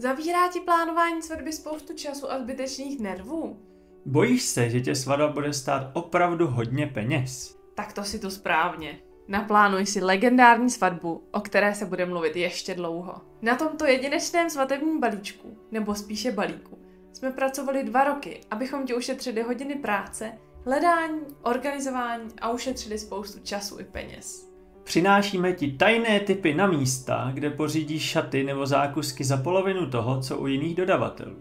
Zabírá ti plánování svatby spoustu času a zbytečných nervů? Bojíš se, že tě svatba bude stát opravdu hodně peněz? Tak to si tu správně. Naplánuj si legendární svatbu, o které se bude mluvit ještě dlouho. Na tomto jedinečném svatebním balíčku, nebo spíše balíku, jsme pracovali 2 roky, abychom ti ušetřili hodiny práce, hledání, organizování a ušetřili spoustu času i peněz. Přinášíme ti tajné tipy na místa, kde pořídíš šaty nebo zákusky za polovinu toho, co u jiných dodavatelů.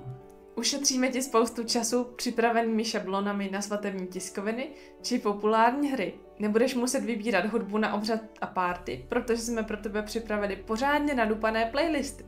Ušetříme ti spoustu času připravenými šablonami na svatební tiskoviny či populární hry. Nebudeš muset vybírat hudbu na obřad a party, protože jsme pro tebe připravili pořádně nadupané playlisty.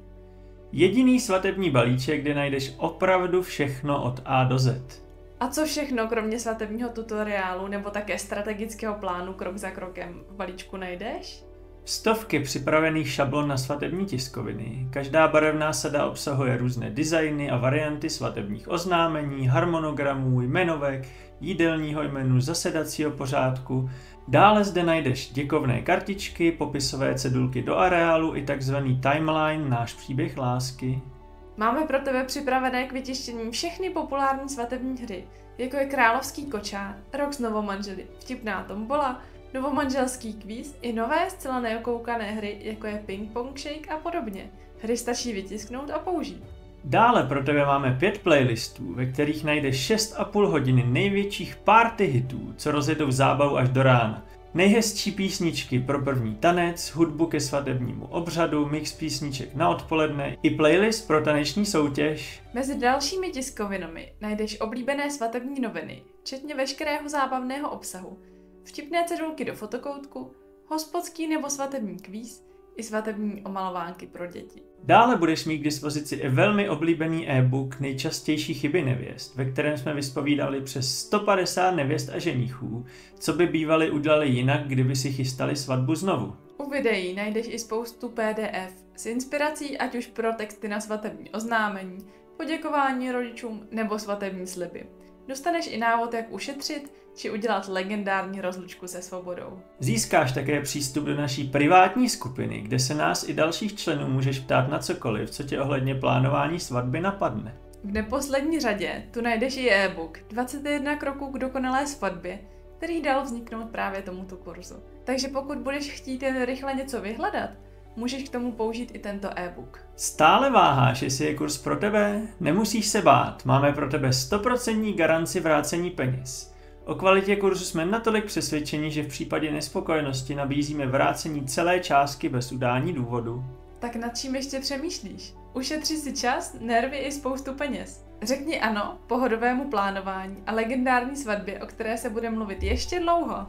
Jediný svatební balíček, kde najdeš opravdu všechno od A do Z. A co všechno, kromě svatebního tutoriálu nebo také strategického plánu krok za krokem v balíčku najdeš? Stovky připravených šablon na svatební tiskoviny. Každá barevná sada obsahuje různé designy a varianty svatebních oznámení, harmonogramů, jmenovek, jídelního jmenu, zasedacího pořádku. Dále zde najdeš děkovné kartičky, popisové cedulky do areálu i takzvaný timeline, náš příběh lásky. Máme pro tebe připravené k vytištění všechny populární svatební hry, jako je Královský kočár, Rok s novomanželi, Vtipná tombola, novomanželský kvíz i nové zcela neokoukané hry, jako je Ping Pong Shake a podobně. Hry stačí vytisknout a použít. Dále pro tebe máme 5 playlistů, ve kterých najdeš 6,5 hodiny největších party hitů, co rozjedou zábavu až do rána. Nejhezčí písničky pro první tanec, hudbu ke svatebnímu obřadu, mix písniček na odpoledne i playlist pro taneční soutěž. Mezi dalšími tiskovinami najdeš oblíbené svatební noviny, včetně veškerého zábavného obsahu, vtipné cedulky do fotokoutku, hospodský nebo svatební kvíz i svatební omalovánky pro děti. Dále budeš mít k dispozici i velmi oblíbený e-book Nejčastější chyby nevěst, ve kterém jsme vyspovídali přes 150 nevěst a ženíchů, co by bývali udělali jinak, kdyby si chystali svatbu znovu. U videí najdeš i spoustu PDF s inspirací, ať už pro texty na svatební oznámení, poděkování rodičům nebo svatební sliby. Dostaneš i návod, jak ušetřit či udělat legendární rozlučku se svobodou. Získáš také přístup do naší privátní skupiny, kde se nás i dalších členů můžeš ptát na cokoliv, co tě ohledně plánování svatby napadne. V neposlední řadě tu najdeš i e-book 21 kroků k dokonalé svatbě, který dal vzniknout právě tomuto kurzu. Takže pokud budeš chtít jen rychle něco vyhledat, můžeš k tomu použít i tento e-book. Stále váháš, jestli je kurz pro tebe? Nemusíš se bát, máme pro tebe 100% garanci vrácení peněz. O kvalitě kurzu jsme natolik přesvědčeni, že v případě nespokojenosti nabízíme vrácení celé částky bez udání důvodu. Tak nad čím ještě přemýšlíš? Ušetři si čas, nervy i spoustu peněz. Řekni ano pohodovému plánování a legendární svatbě, o které se bude mluvit ještě dlouho.